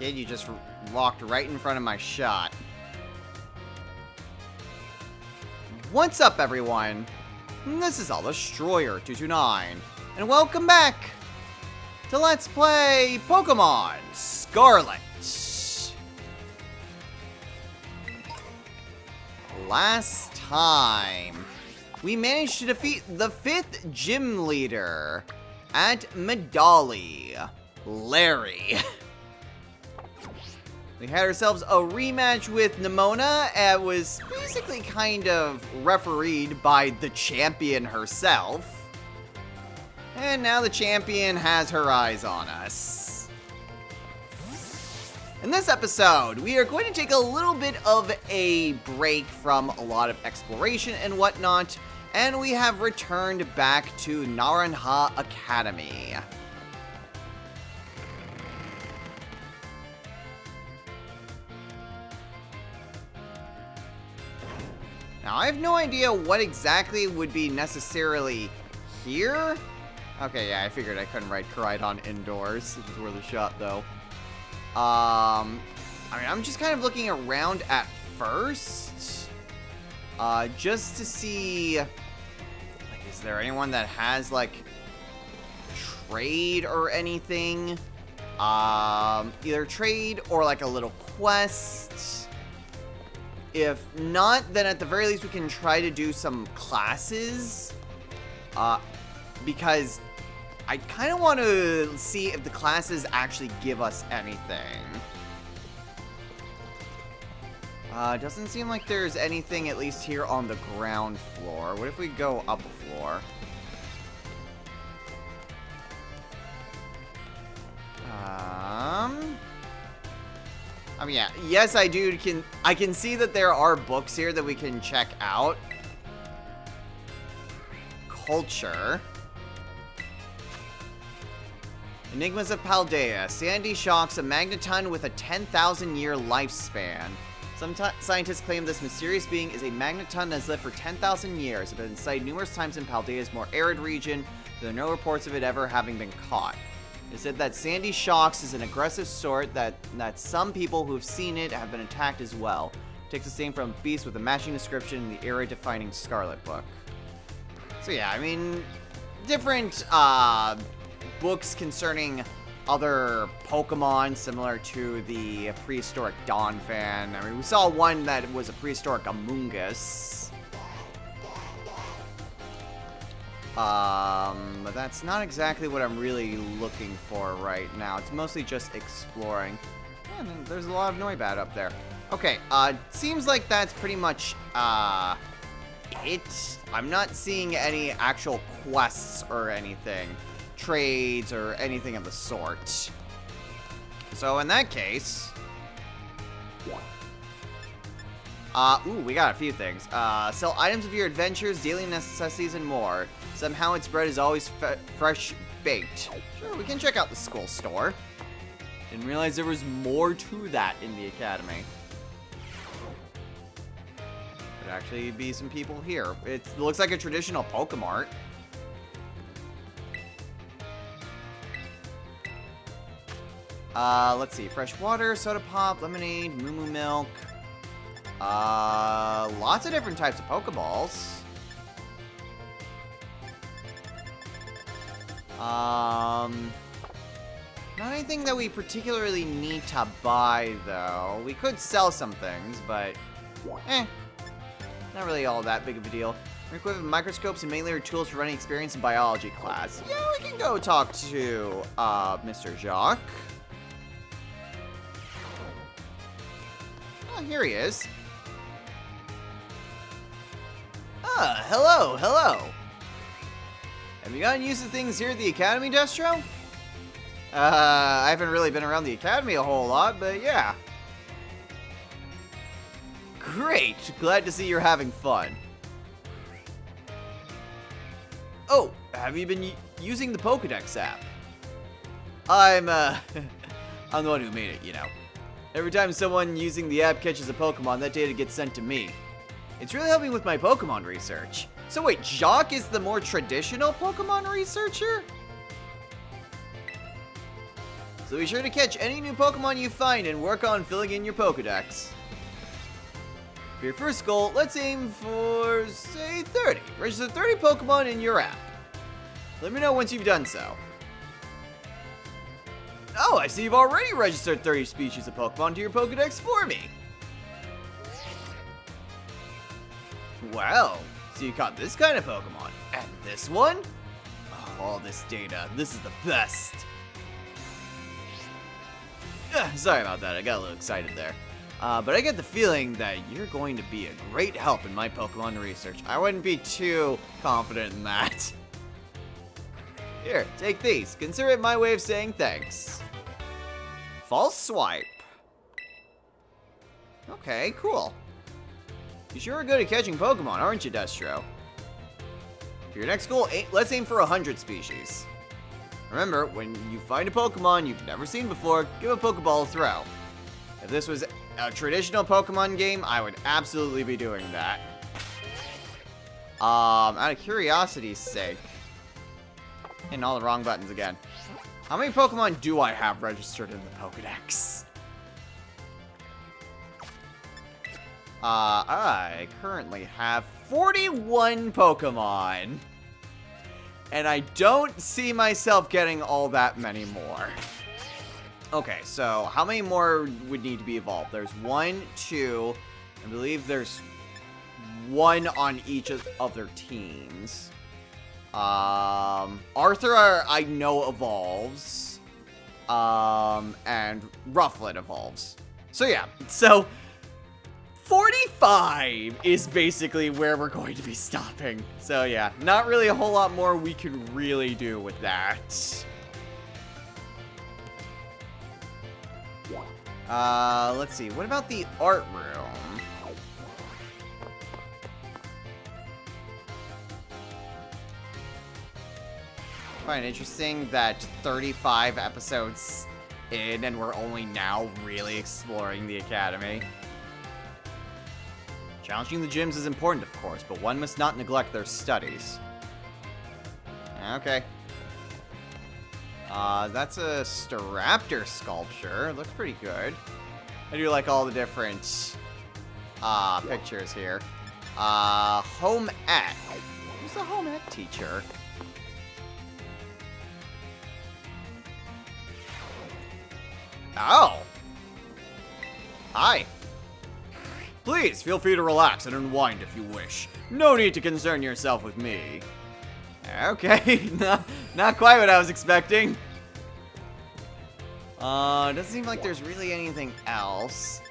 kid, you just walked right in front of my shot. What's up, everyone? This is Destroyer229, and welcome back to Let's Play Pokemon Scarlet. Last time, we managed to defeat the 5th gym leader at Medali, Larry. We had ourselves a rematch with Nimona, and was basically kind of refereed by the champion herself. And now the champion has her eyes on us. In this episode, we are going to take a little bit of a break from a lot of exploration and whatnot, and we have returned back to Naranja Academy. Now, I have no idea what exactly would be necessarily here. Okay, yeah, I figured I couldn't ride Koraidon indoors. It was worth a shot, though. I mean, I'm just kind of looking around at first. Just to see, like, is there anyone that has, like, trade or anything? Either trade or, like, a little quest. If not, then at the very least we can try to do some classes. Because I kind of want to see if the classes actually give us anything. Doesn't seem like there's anything, at least here on the ground floor. What if we go up a floor? I mean, yeah, yes, I can see that there are books here that we can check out. Culture. Enigmas of Paldea. Sandy Shocks, a magneton with a 10,000-year lifespan. Some scientists claim this mysterious being is a magneton that has lived for 10,000 years. It has been sighted numerous times in Paldea's more arid region. There are no reports of it ever having been caught. It said that Sandy Shocks is an aggressive sort that some people who have seen it have been attacked as well. It takes the name from a beast with a matching description in the era-defining Scarlet book. So yeah, I mean, different books concerning other Pokemon similar to the prehistoric Donphan. I mean, we saw one that was a prehistoric Amoonguss. But that's not exactly what I'm really looking for right now. It's mostly just exploring. And there's a lot of Noibat up there. Okay, seems like that's pretty much, it. I'm not seeing any actual quests or anything. Trades or anything of the sort. So in that case... ooh, we got a few things. Sell items of your adventures, daily necessities, and more. Somehow its bread is always fresh baked. Sure, we can check out the school store. Didn't realize there was more to that in the academy. Could actually be some people here. It looks like a traditional Pokemart. Let's see. Fresh water, soda pop, lemonade, moo moo milk. Lots of different types of Pokeballs. Not anything that we particularly need to buy, though. We could sell some things, but, not really all that big of a deal. We're equipped with microscopes and mainly tools for running experience in biology class. Yeah, we can go talk to, Mr. Jacques. Oh, here he is. Ah, hello, hello. Have you gotten used to things here at the Academy, Destro? I haven't really been around the Academy a whole lot, but yeah. Great, glad to see you're having fun. Oh, have you been using the Pokedex app? I'm the one who made it, you know. Every time someone using the app catches a Pokemon, that data gets sent to me. It's really helping with my Pokemon research. So wait, Jacques is the more traditional Pokemon researcher? So be sure to catch any new Pokemon you find and work on filling in your Pokedex. For your first goal, let's aim for, say, 30. Register 30 Pokemon in your app. Let me know once you've done so. Oh, I see you've already registered 30 species of Pokemon to your Pokedex for me. Wow, so you caught this kind of Pokemon, and this one? Oh, all this data, this is the best. Sorry about that, I got a little excited there. But I get the feeling that you're going to be a great help in my Pokemon research. I wouldn't be too confident in that. Here, take these. Consider it my way of saying thanks. False swipe. Okay, cool. You sure are good at catching Pokemon, aren't you, Destro? For your next goal, let's aim for 100 species. Remember, when you find a Pokemon you've never seen before, give a Pokeball a throw. If this was a traditional Pokemon game, I would absolutely be doing that. Out of curiosity's sake, hitting all the wrong buttons again. How many Pokemon do I have registered in the Pokedex? I currently have 41 Pokemon. And I don't see myself getting all that many more. Okay, so how many more would need to be evolved? There's 1, 2, I believe there's 1 on each of their teams. Arthur, I know evolves. And Rufflet evolves. So yeah, so 45 is basically where we're going to be stopping. So yeah, not really a whole lot more we can really do with that. Let's see, what about the art room? I find it interesting that 35 episodes in and we're only now really exploring the academy. Challenging the gyms is important, of course, but one must not neglect their studies. Okay. That's a Staraptor sculpture. Looks pretty good. I do like all the different pictures here. Home Ec. Who's the Home Ec teacher? Oh! Hi. Please, feel free to relax and unwind if you wish. No need to concern yourself with me. Okay, not quite what I was expecting. Doesn't seem like there's really anything else.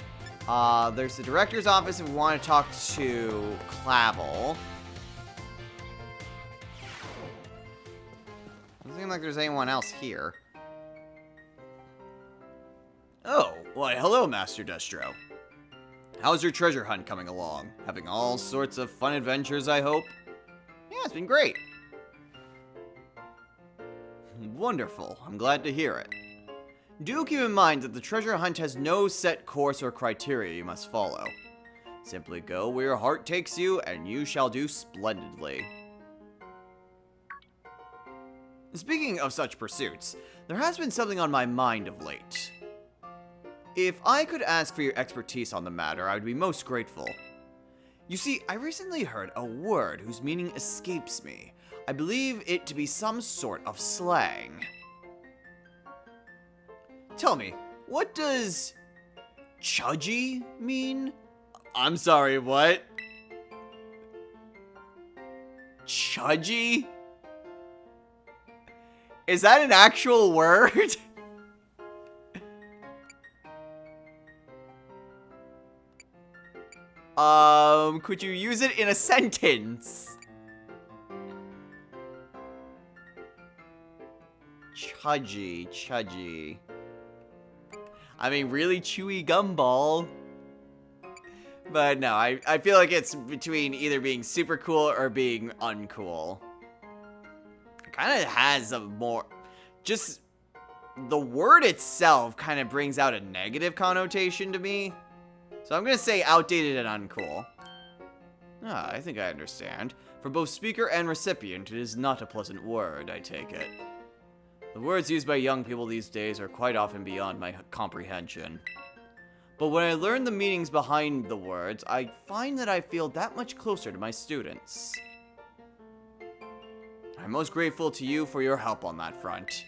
There's the director's office if we want to talk to Clavel. Doesn't seem like there's anyone else here. Oh, why hello, Master Destro. How's your treasure hunt coming along? Having all sorts of fun adventures, I hope? Yeah, it's been great. Wonderful. I'm glad to hear it. Do keep in mind that the treasure hunt has no set course or criteria you must follow. Simply go where your heart takes you, and you shall do splendidly. Speaking of such pursuits, there has been something on my mind of late. If I could ask for your expertise on the matter, I would be most grateful. You see, I recently heard a word whose meaning escapes me. I believe it to be some sort of slang. Tell me, what does chudgy mean? I'm sorry, what? Chudgy? Is that an actual word? Could you use it in a sentence? Chudgy. I mean, really chewy gumball. But no, I feel like it's between either being super cool or being uncool. It kind of has a more... Just... The word itself kind of brings out a negative connotation to me. So I'm going to say outdated and uncool. Ah, I think I understand. For both speaker and recipient, it is not a pleasant word, I take it. The words used by young people these days are quite often beyond my comprehension. But when I learn the meanings behind the words, I find that I feel that much closer to my students. I'm most grateful to you for your help on that front.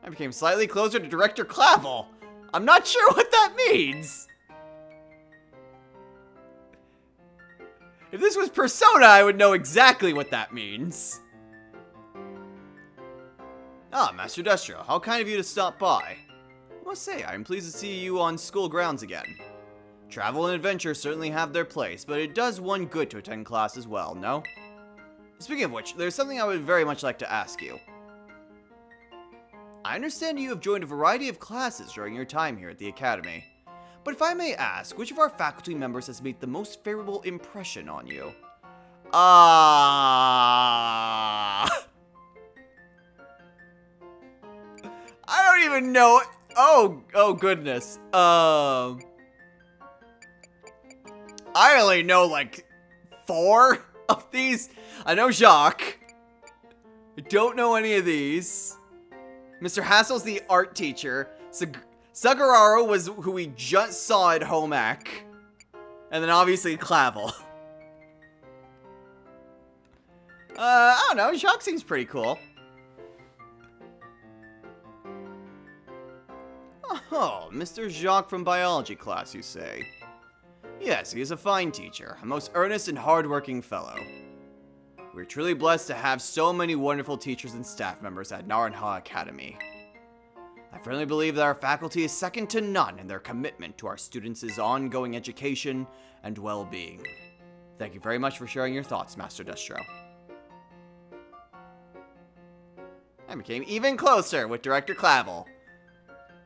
I became slightly closer to Director Clavel. I'm not sure what that means. If this was Persona, I would know exactly what that means. Ah, Master Destro, how kind of you to stop by. I must say, I'm pleased to see you on school grounds again. Travel and adventure certainly have their place, but it does one good to attend class as well, no? Speaking of which, there's something I would very much like to ask you. I understand you have joined a variety of classes during your time here at the Academy. But if I may ask, which of our faculty members has made the most favorable impression on you? I don't even know. Oh goodness. I only know like 4 of these. I know Jacques. I don't know any of these. Mr. Hassel's the art teacher. Sagararo was who we just saw at home ec. And then obviously Clavel. I don't know, Jacques seems pretty cool. Oh, Mr. Jacques from biology class, you say? Yes, he is a fine teacher, a most earnest and hard-working fellow. We're truly blessed to have so many wonderful teachers and staff members at Naranha Academy. I firmly believe that our faculty is second to none in their commitment to our students' ongoing education and well-being. Thank you very much for sharing your thoughts, Master Destro. I became even closer with Director Clavel.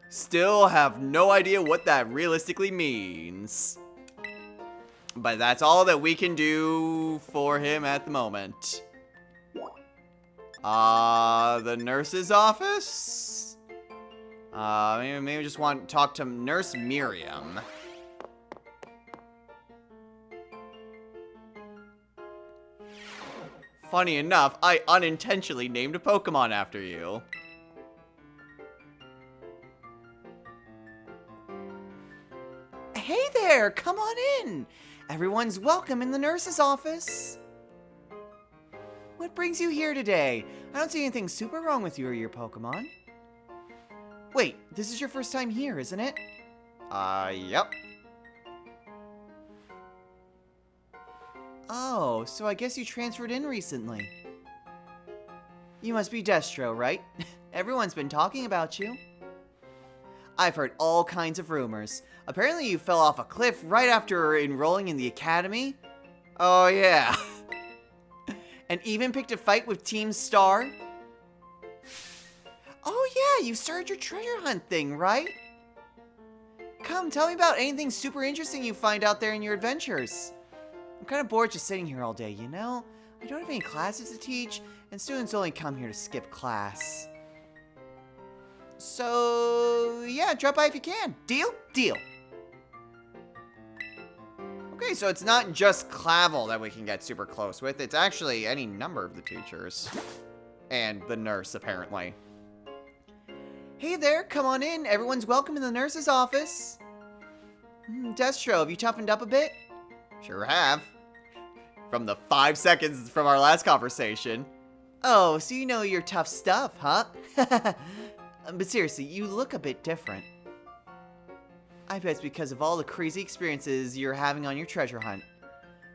Still have no idea what that realistically means. But that's all that we can do for him at the moment. The nurse's office? Maybe we just want to talk to Nurse Miriam. Funny enough, I unintentionally named a Pokemon after you. Hey there, come on in. Everyone's welcome in the nurse's office. What brings you here today? I don't see anything super wrong with you or your Pokemon. Wait, this is your first time here, isn't it? Yep. Oh, so I guess you transferred in recently. You must be Destro, right? Everyone's been talking about you. I've heard all kinds of rumors. Apparently you fell off a cliff right after enrolling in the academy. Oh yeah. And even picked a fight with Team Star. Oh yeah, you started your treasure hunt thing, right? Come, tell me about anything super interesting you find out there in your adventures. I'm kind of bored just sitting here all day, you know? I don't have any classes to teach, and students only come here to skip class. So, yeah, drop by if you can. Deal? Deal. Okay, so it's not just Clavel that we can get super close with. It's actually any number of the teachers. And the nurse, apparently. Hey there, come on in. Everyone's welcome in the nurse's office. Destro, have you toughened up a bit? Sure have. From the 5 seconds from our last conversation. Oh, so you know your tough stuff, huh? But seriously, you look a bit different. I bet it's because of all the crazy experiences you're having on your treasure hunt.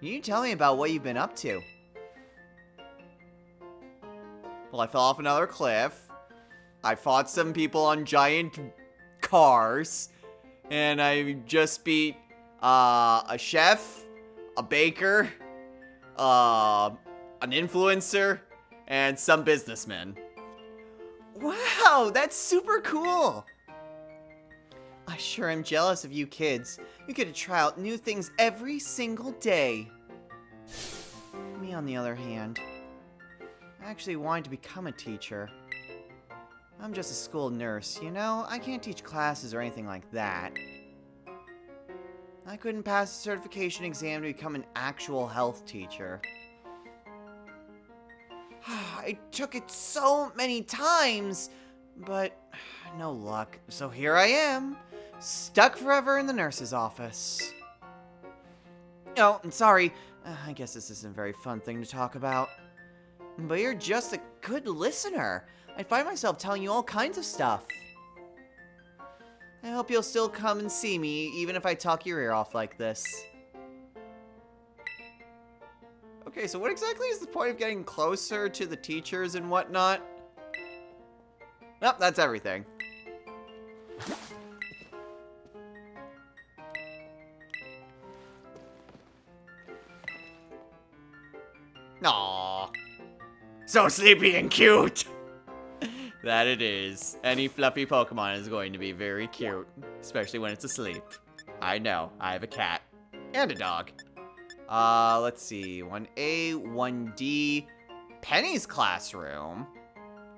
You need to tell me about what you've been up to. Well, I fell off another cliff. I fought some people on giant cars. And I just beat a chef, a baker, an influencer, and some businessmen. Wow, that's super cool! I sure am jealous of you kids. You get to try out new things every single day. Me, on the other hand, I actually wanted to become a teacher. I'm just a school nurse, you know? I can't teach classes or anything like that. I couldn't pass the certification exam to become an actual health teacher. I took it so many times, but no luck. So here I am, stuck forever in the nurse's office. Oh, I'm sorry. I guess this isn't a very fun thing to talk about. But you're just a good listener. I find myself telling you all kinds of stuff. I hope you'll still come and see me, even if I talk your ear off like this. Okay, so what exactly is the point of getting closer to the teachers and whatnot? Nope, that's everything. Aww. So sleepy and cute! That it is. Any fluffy Pokemon is going to be very cute, especially when it's asleep. I know, I have a cat. And a dog. Let's see. 1A, 1D. Penny's classroom.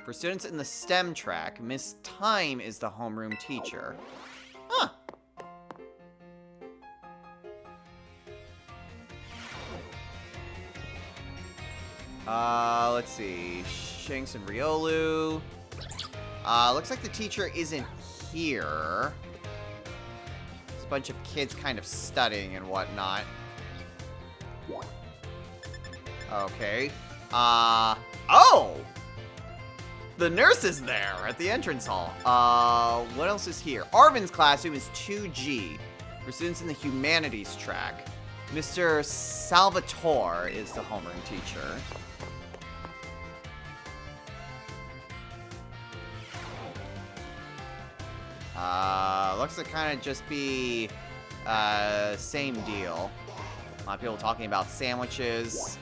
For students in the STEM track, Miss Time is the homeroom teacher. Huh. Let's see. Shanks and Riolu. Looks like the teacher isn't here. There's a bunch of kids kind of studying and whatnot. Okay. Oh! The nurse is there at the entrance hall. What else is here? Arvin's classroom is 2G. For students in the humanities track. Mr. Salvatore is the homeroom teacher. Looks to kind of just be, same deal. A lot of people talking about sandwiches.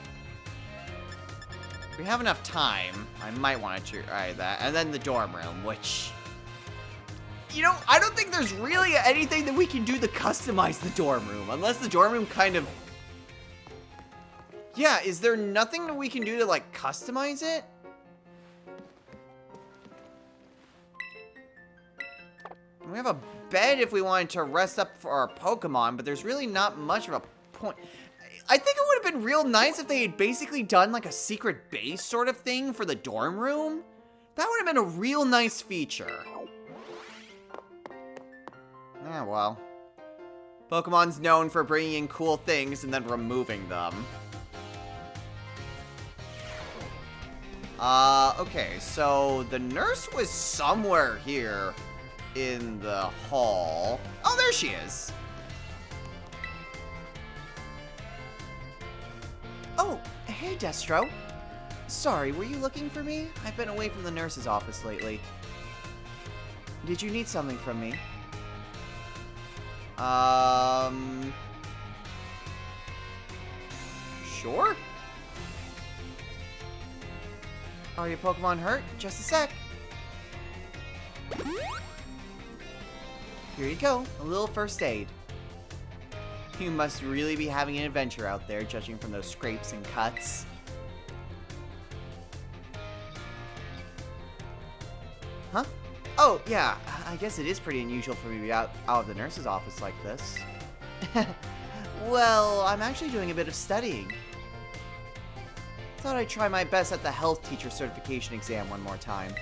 If we have enough time, I might want to try that. And then the dorm room, which... You know, I don't think there's really anything that we can do to customize the dorm room. Unless the dorm room kind of... Yeah, is there nothing that we can do to, like, customize it? We have a bed if we wanted to rest up for our Pokemon, but there's really not much of a point. I think it would have been real nice if they had basically done like a secret base sort of thing for the dorm room. That would have been a real nice feature. Yeah, well. Pokemon's known for bringing in cool things and then removing them. Okay, so the nurse was somewhere here in the hall. Oh, there she is. Oh, hey, Destro. Sorry, were you looking for me? I've been away from the nurse's office lately. Did you need something from me? Sure? Are your Pokemon hurt? Just a sec. Here you go, a little first aid. You must really be having an adventure out there, judging from those scrapes and cuts. Huh? Oh, yeah, I guess it is pretty unusual for me to be out of the nurse's office like this. Well, I'm actually doing a bit of studying. Thought I'd try my best at the health teacher certification exam one more time.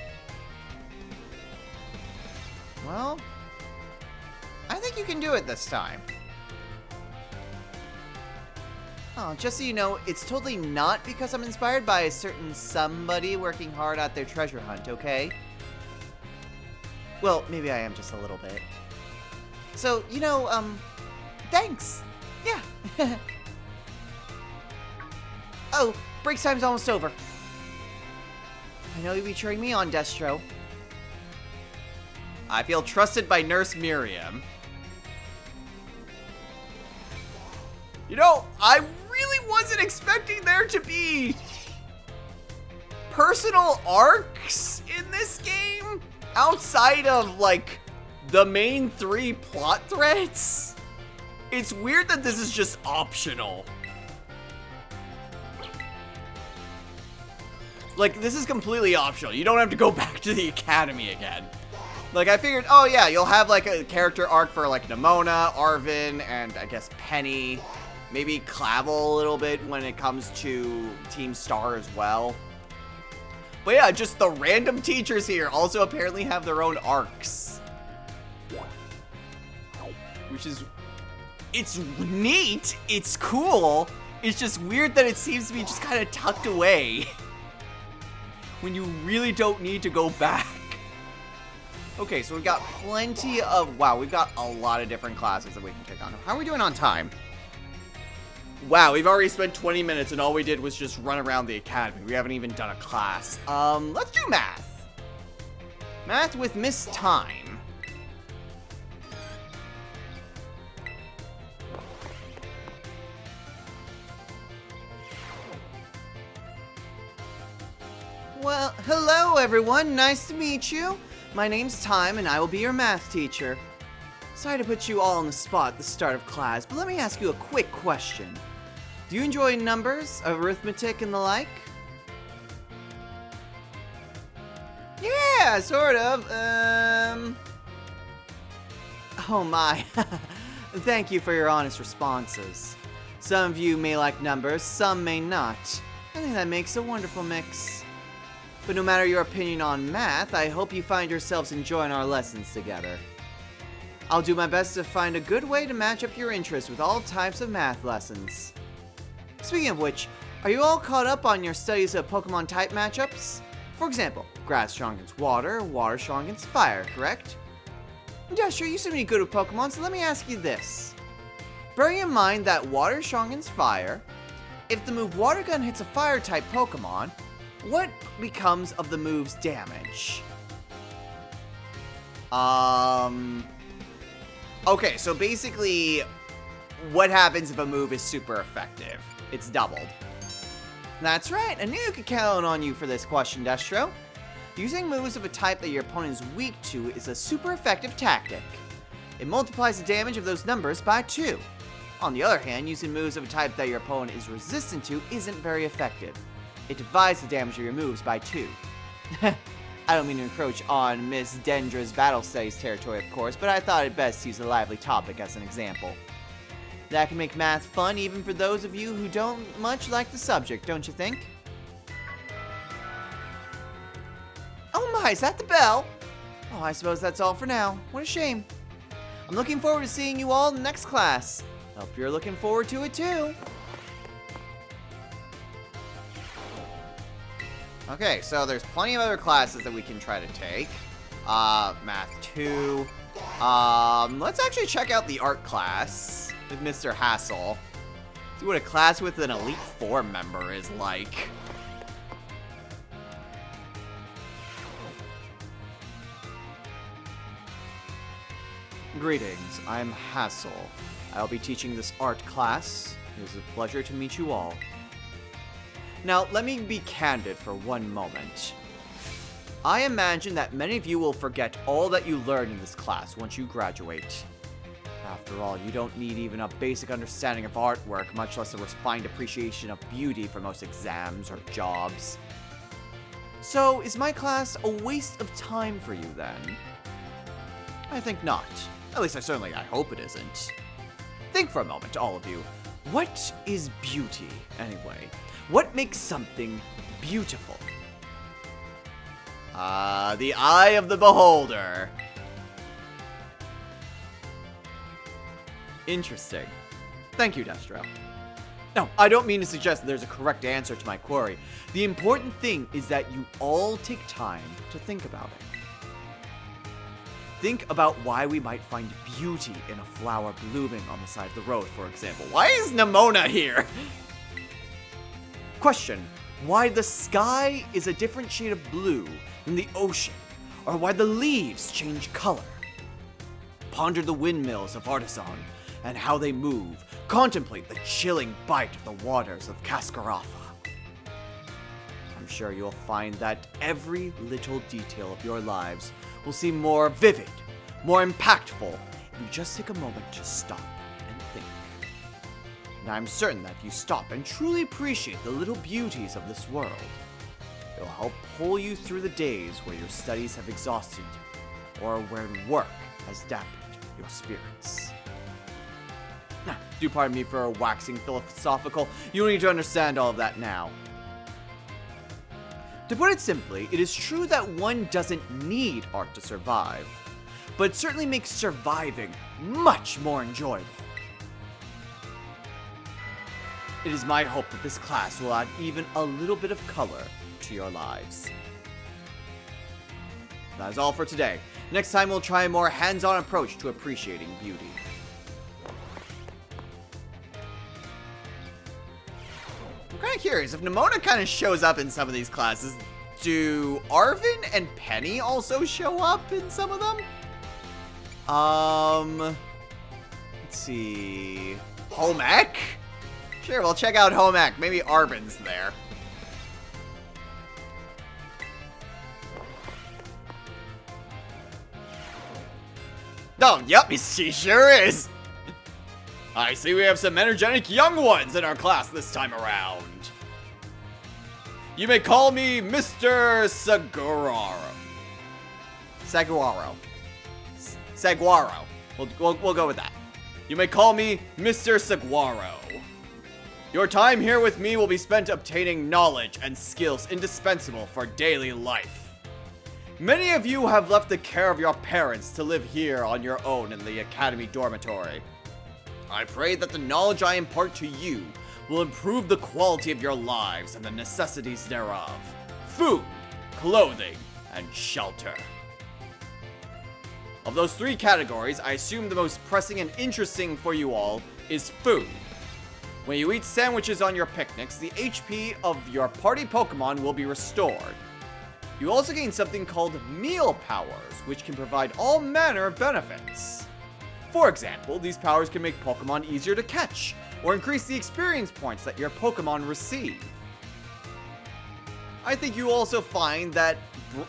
Well, I think you can do it this time. Oh, just so you know, it's totally not because I'm inspired by a certain somebody working hard at their treasure hunt, okay? Well, maybe I am just a little bit. So, you know, thanks. Yeah. Oh, break time's almost over. I know you'll be cheering me on, Destro. I feel trusted by Nurse Miriam. You know, I really wasn't expecting there to be personal arcs in this game outside of, like, the main 3 plot threads. It's weird that this is just optional. Like, this is completely optional. You don't have to go back to the academy again. Like, I figured, oh yeah, you'll have, like, a character arc for, like, Nimona, Arvin, and I guess Penny. Maybe Clavel a little bit when it comes to Team Star as well. But yeah, just the random teachers here also apparently have their own arcs. Which is... It's neat, it's cool, it's just weird that it seems to be just kind of tucked away. When you really don't need to go back. Okay, so we've got plenty of... Wow, we've got a lot of different classes that we can take on. How are we doing on time? Wow, we've already spent 20 minutes and all we did was just run around the academy. We haven't even done a class. Let's do math. Math with Miss Time. Well, hello everyone. Nice to meet you. My name's Time and I will be your math teacher. Sorry to put you all on the spot at the start of class, but let me ask you a quick question. Do you enjoy numbers, arithmetic, and the like? Yeah, sort of. Oh my. Thank you for your honest responses. Some of you may like numbers, some may not. I think that makes a wonderful mix. But no matter your opinion on math, I hope you find yourselves enjoying our lessons together. I'll do my best to find a good way to match up your interests with all types of math lessons. Speaking of which, are you all caught up on your studies of Pokemon type matchups? For example, grass strong against water, water strong against fire, correct? Yeah, sure, you seem to be good with Pokemon, so let me ask you this. Bearing in mind that water is strong against fire, if the move Water Gun hits a fire type Pokemon, what becomes of the move's damage? Okay, so basically, what happens if a move is super effective? It's doubled. That's right, I knew you could count on you for this question, Destro. Using moves of a type that your opponent is weak to is a super effective tactic. It multiplies the damage of those numbers by 2. On the other hand, using moves of a type that your opponent is resistant to isn't very effective. It divides the damage of your moves by 2. I don't mean to encroach on Miss Dendra's battle studies territory, of course, but I thought it best to use a lively topic as an example. That can make math fun even for those of you who don't much like the subject, don't you think? Oh my, is that the bell? Oh, I suppose that's all for now. What a shame. I'm looking forward to seeing you all in the next class. Hope you're looking forward to it too. Okay, so there's plenty of other classes that we can try to take. Math 2. Let's actually check out the art class with Mr. Hassel. See what a class with an Elite Four member is like. Greetings, I'm Hassel. I'll be teaching this art class. It is a pleasure to meet you all. Now, let me be candid for one moment. I imagine that many of you will forget all that you learned in this class once you graduate. After all, you don't need even a basic understanding of artwork, much less a refined appreciation of beauty for most exams or jobs. So, is my class a waste of time for you then? I think not. At least I hope it isn't. Think for a moment, all of you. What is beauty, anyway? What makes something beautiful? The eye of the beholder. Interesting. Thank you, Destro. No, I don't mean to suggest that there's a correct answer to my query. The important thing is that you all take time to think about it. Think about why we might find beauty in a flower blooming on the side of the road, for example. Why is Nimona here? Question, why the sky is a different shade of blue than the ocean, or why the leaves change color. Ponder the windmills of Artisan and how they move. Contemplate the chilling bite of the waters of Cascarafa. I'm sure you'll find that every little detail of your lives will seem more vivid, more impactful, if you just take a moment to stop and think. And I'm certain that if you stop and truly appreciate the little beauties of this world, it will help pull you through the days where your studies have exhausted you, or where work has dampened your spirits. Now, do pardon me for waxing philosophical. You don't need to understand all of that now. To put it simply, it is true that one doesn't need art to survive, but it certainly makes surviving much more enjoyable. It is my hope that this class will add even a little bit of color to your lives. That is all for today. Next time we'll try a more hands-on approach to appreciating beauty. I'm kind of curious, if Nimona kind of shows up in some of these classes, do Arvin and Penny also show up in some of them? Let's see... Home Ec? Sure, we'll check out Home Ec. Maybe Arvin's there. Oh, yep, she sure is. I see we have some energetic young ones in our class this time around. You may call me Mr. Saguaro. Saguaro. We'll go with that. You may call me Mr. Saguaro. Your time here with me will be spent obtaining knowledge and skills indispensable for daily life. Many of you have left the care of your parents to live here on your own in the academy dormitory. I pray that the knowledge I impart to you will improve the quality of your lives and the necessities thereof. Food, clothing, and shelter. Of those three categories, I assume the most pressing and interesting for you all is food. When you eat sandwiches on your picnics, the HP of your party Pokemon will be restored. You also gain something called meal powers, which can provide all manner of benefits. For example, these powers can make Pokemon easier to catch, or increase the experience points that your Pokemon receive. I think you also find that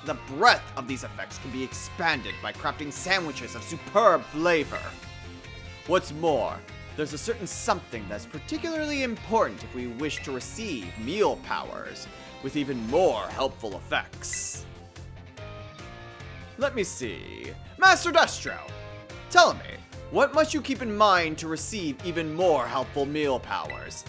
the breadth of these effects can be expanded by crafting sandwiches of superb flavor. What's more, there's a certain something that's particularly important if we wish to receive meal powers, with even more helpful effects. Let me see. Master Destro, tell me, what must you keep in mind to receive even more helpful meal powers?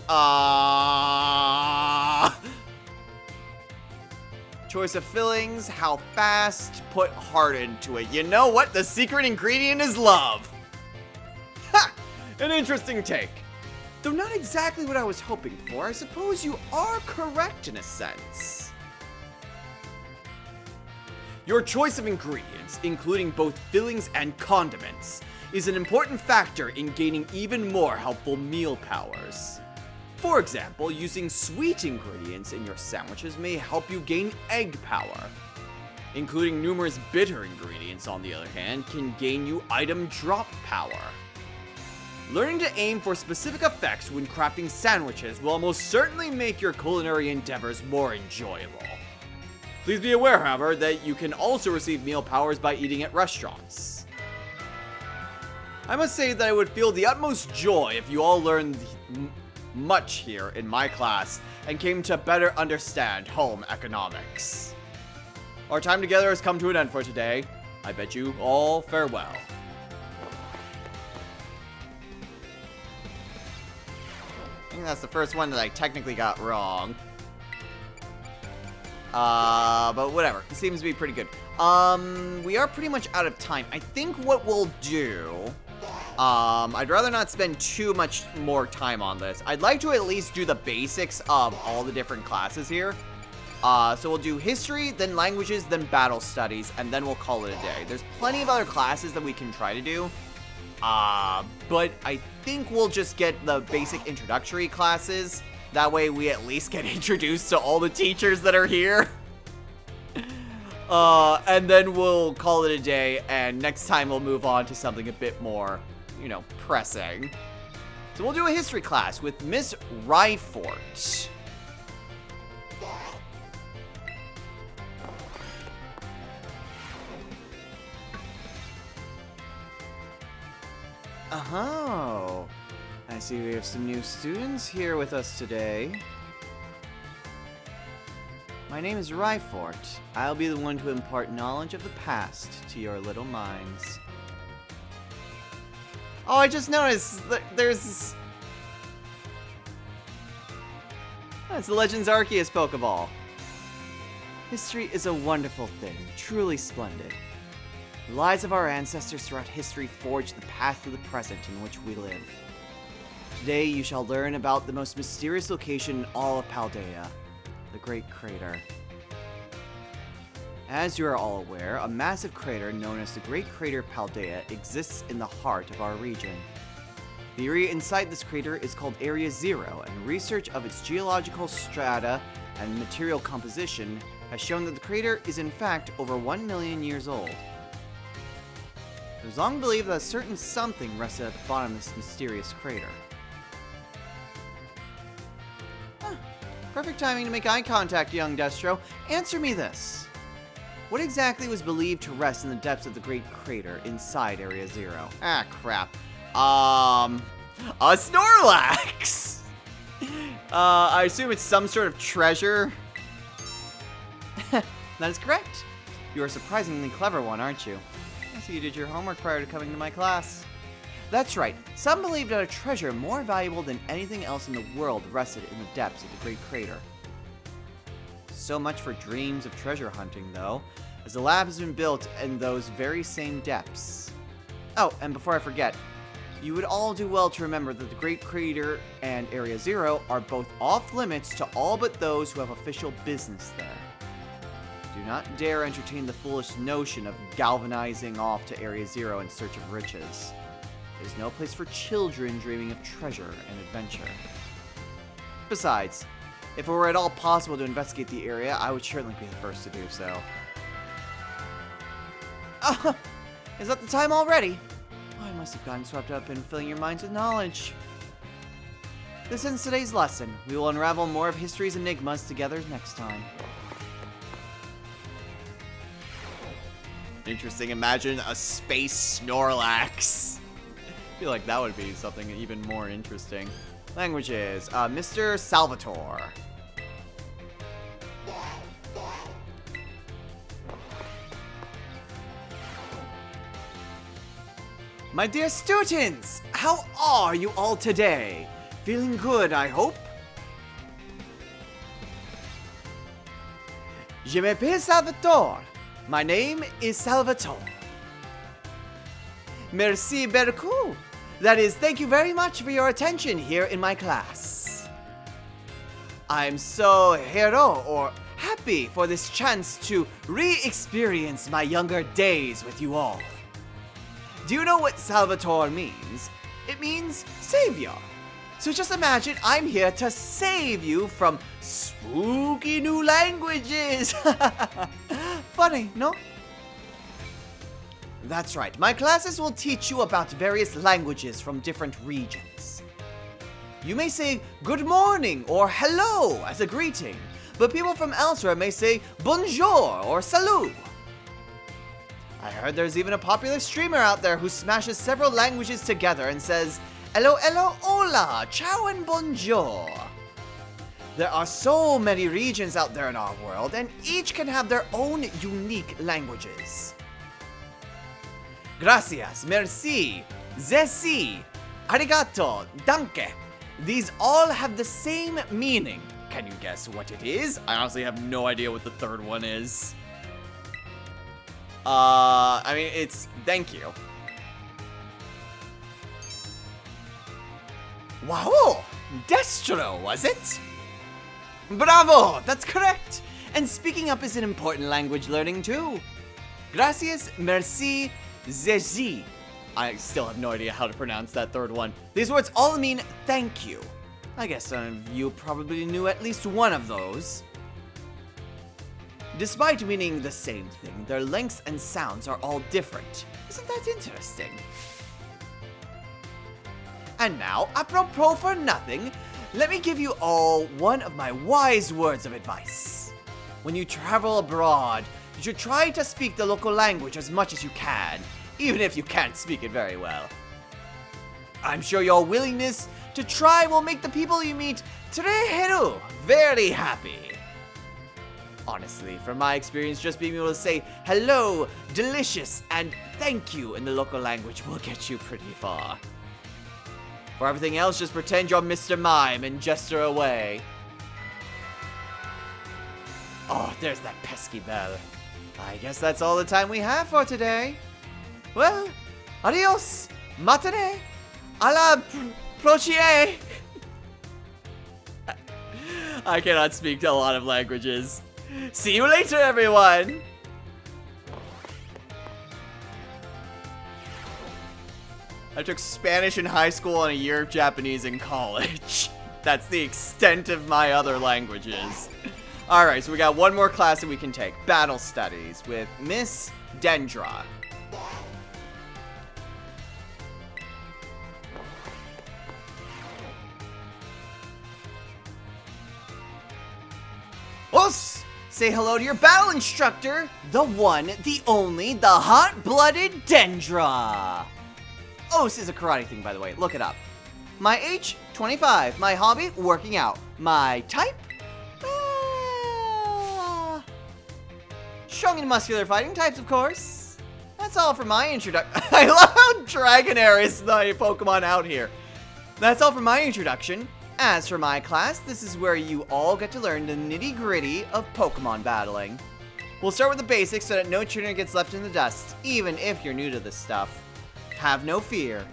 Choice of fillings, how fast, put heart into it. You know what? The secret ingredient is love. Ha! An interesting take. Though not exactly what I was hoping for, I suppose you are correct in a sense. Your choice of ingredients, including both fillings and condiments, is an important factor in gaining even more helpful meal powers. For example, using sweet ingredients in your sandwiches may help you gain egg power. Including numerous bitter ingredients, on the other hand, can gain you item drop power. Learning to aim for specific effects when crafting sandwiches will almost certainly make your culinary endeavors more enjoyable. Please be aware, however, that you can also receive meal powers by eating at restaurants. I must say that I would feel the utmost joy if you all learned much here in my class and came to better understand home economics. Our time together has come to an end for today. I bid you all farewell. I think that's the first one that I technically got wrong. But whatever. It seems to be pretty good. We are pretty much out of time. I think what we'll do... I'd rather not spend too much more time on this. I'd like to at least do the basics of all the different classes here. So we'll do history, then languages, then battle studies, and then we'll call it a day. There's plenty of other classes that we can try to do. But I think we'll just get the basic introductory classes. That way we at least get introduced to all the teachers that are here. And then we'll call it a day, and next time we'll move on to something a bit more, you know, pressing. So we'll do a history class with Miss Ryfort. Oh, I see we have some new students here with us today. My name is Ryfort. I'll be the one to impart knowledge of the past to your little minds. Oh, I just noticed that there's... That's the Legends Arceus Pokeball. History is a wonderful thing, truly splendid. The lives of our ancestors throughout history forged the path to the present in which we live. Today you shall learn about the most mysterious location in all of Paldea, the Great Crater. As you are all aware, a massive crater known as the Great Crater Paldea exists in the heart of our region. The area inside this crater is called Area 0, and research of its geological strata and material composition has shown that the crater is in fact over 1 million years old. It was long believed that a certain something rested at the bottom of this mysterious crater. Perfect timing to make eye contact, young Destro. Answer me this. What exactly was believed to rest in the depths of the Great Crater inside Area 0? Ah, crap. A Snorlax! I assume it's some sort of treasure? That is correct. You are a surprisingly clever one, aren't you? I see you did your homework prior to coming to my class. That's right. Some believe that a treasure more valuable than anything else in the world rested in the depths of the Great Crater. So much for dreams of treasure hunting, though, as the lab has been built in those very same depths. Oh, and before I forget, you would all do well to remember that the Great Crater and Area 0 are both off limits to all but those who have official business there. Do not dare entertain the foolish notion of galvanizing off to Area 0 in search of riches. There's no place for children dreaming of treasure and adventure. Besides, if it were at all possible to investigate the area, I would certainly be the first to do so. Is that the time already? Oh, I must have gotten swept up in filling your minds with knowledge. This ends today's lesson. We will unravel more of history's enigmas together next time. Interesting. Imagine a space Snorlax. I feel like that would be something even more interesting. Languages. Mr. Salvatore. My dear students, how are you all today? Feeling good, I hope? Je m'appelle Salvatore. My name is Salvatore. Merci beaucoup. That is, thank you very much for your attention here in my class. I'm so happy for this chance to re-experience my younger days with you all. Do you know what Salvatore means? It means savior. So just imagine I'm here to save you from spooky new languages. Funny, no? That's right, my classes will teach you about various languages from different regions. You may say good morning or hello as a greeting, but people from elsewhere may say bonjour or salut. I heard there's even a popular streamer out there who smashes several languages together and says hello, hello, hola, ciao and bonjour. There are so many regions out there in our world, and each can have their own unique languages. Gracias, merci, zesi, arigato, danke. These all have the same meaning. Can you guess what it is? I honestly have no idea what the third one is. I mean, it's thank you. Wow, Destro, was it? Bravo, that's correct. And speaking up is an important language learning too. Gracias, merci, zezi. I still have no idea how to pronounce that third one. These words all mean thank you. I guess some of you probably knew at least one of those. Despite meaning the same thing, their lengths and sounds are all different. Isn't that interesting? And now, apropos for nothing, let me give you all one of my wise words of advice. When you travel abroad, you should try to speak the local language as much as you can, even if you can't speak it very well. I'm sure your willingness to try will make the people you meet treheru very happy. Honestly, from my experience, just being able to say hello, delicious, and thank you in the local language will get you pretty far. For everything else, just pretend you're Mr. Mime and gesture away. Oh, there's that pesky bell. I guess that's all the time we have for today. Well, adios, matane, a la prochaine. I cannot speak a lot of languages. See you later, everyone. I took Spanish in high school and a year of Japanese in college. That's the extent of my other languages. Alright, so we got one more class that we can take. Battle Studies with Miss Dendra. Os! Say hello to your battle instructor, the one, the only, the hot-blooded Dendra. Os is a karate thing, by the way. Look it up. My age, 25. My hobby, working out. My type? Strong and muscular fighting types, of course. That's all for my introduction. I love how Dragonair is the Pokemon out here. That's all for my introduction. As for my class, this is where you all get to learn the nitty-gritty of Pokemon battling. We'll start with the basics so that no trainer gets left in the dust, even if you're new to this stuff. Have no fear.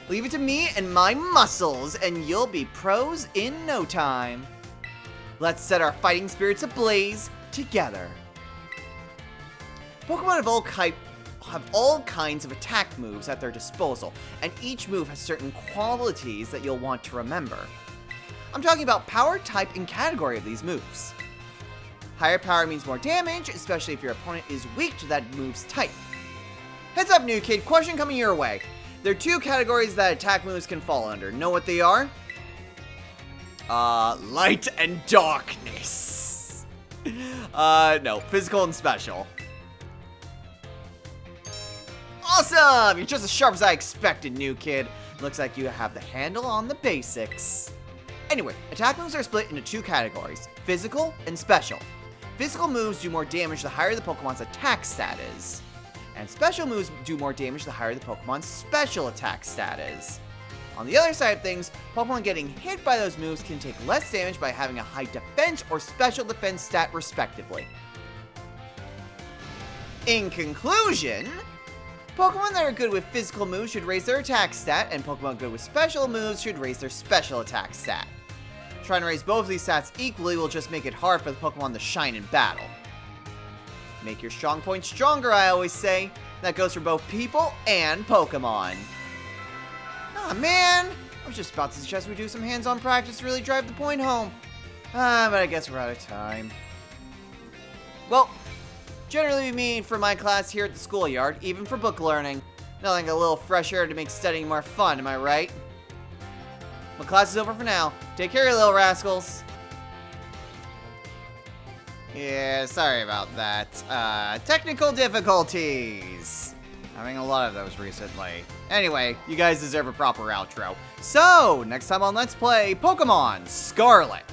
Leave it to me and my muscles, and you'll be pros in no time. Let's set our fighting spirits ablaze together. Pokemon have all kinds of attack moves at their disposal, and each move has certain qualities that you'll want to remember. I'm talking about power, type, and category of these moves. Higher power means more damage, especially if your opponent is weak to that move's type. Heads up, new kid, question coming your way. There are two categories that attack moves can fall under. Know what they are? Light and darkness. No, physical and special. Awesome! You're just as sharp as I expected, new kid. Looks like you have the handle on the basics. Anyway, attack moves are split into two categories, physical and special. Physical moves do more damage the higher the Pokemon's attack stat is. And special moves do more damage the higher the Pokemon's special attack stat is. On the other side of things, Pokemon getting hit by those moves can take less damage by having a high defense or special defense stat respectively. In conclusion, Pokemon that are good with physical moves should raise their attack stat, and Pokemon good with special moves should raise their special attack stat. Trying to raise both of these stats equally will just make it hard for the Pokemon to shine in battle. Make your strong points stronger, I always say. That goes for both people and Pokemon. Aw, man! I was just about to suggest we do some hands-on practice to really drive the point home. But I guess we're out of time. Well, generally we mean for my class here at the schoolyard, even for book learning. Nothing like a little fresh air to make studying more fun, am I right? Well, class is over for now. Take care, you little rascals. Yeah, sorry about that. Technical difficulties. Having a lot of those recently. Anyway, you guys deserve a proper outro. So, next time on Let's Play Pokemon Scarlet.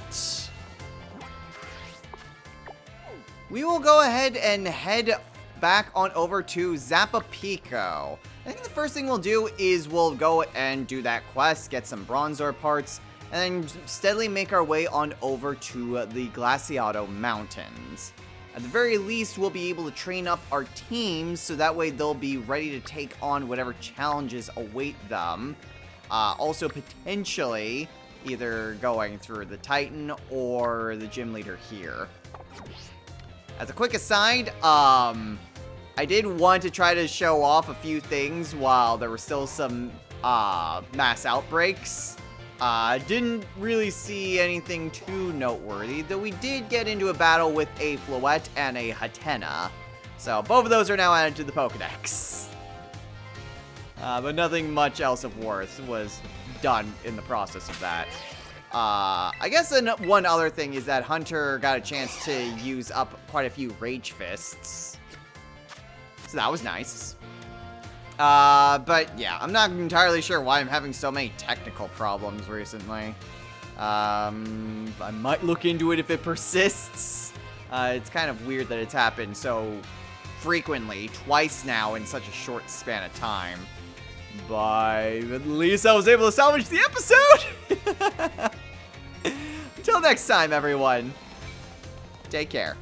We will go ahead and head back on over to Zappapico. I think the first thing we'll do is we'll go and do that quest, get some Bronzor parts, and then steadily make our way on over to the Glaciado Mountains. At the very least, we'll be able to train up our teams so that way they'll be ready to take on whatever challenges await them. Also, potentially, either going through the Titan or the gym leader here. As a quick aside, I did want to try to show off a few things while there were still some mass outbreaks. Didn't really see anything too noteworthy, though we did get into a battle with a Floette and a Hatena. So both of those are now added to the Pokedex. But nothing much else of worth was done in the process of that. I guess one other thing is that Hunter got a chance to use up quite a few Rage Fists. So that was nice. But yeah, I'm not entirely sure why I'm having so many technical problems recently. I might look into it if it persists. It's kind of weird that it's happened so frequently, twice now in such a short span of time. But at least I was able to salvage the episode! Until next time, everyone. Take care.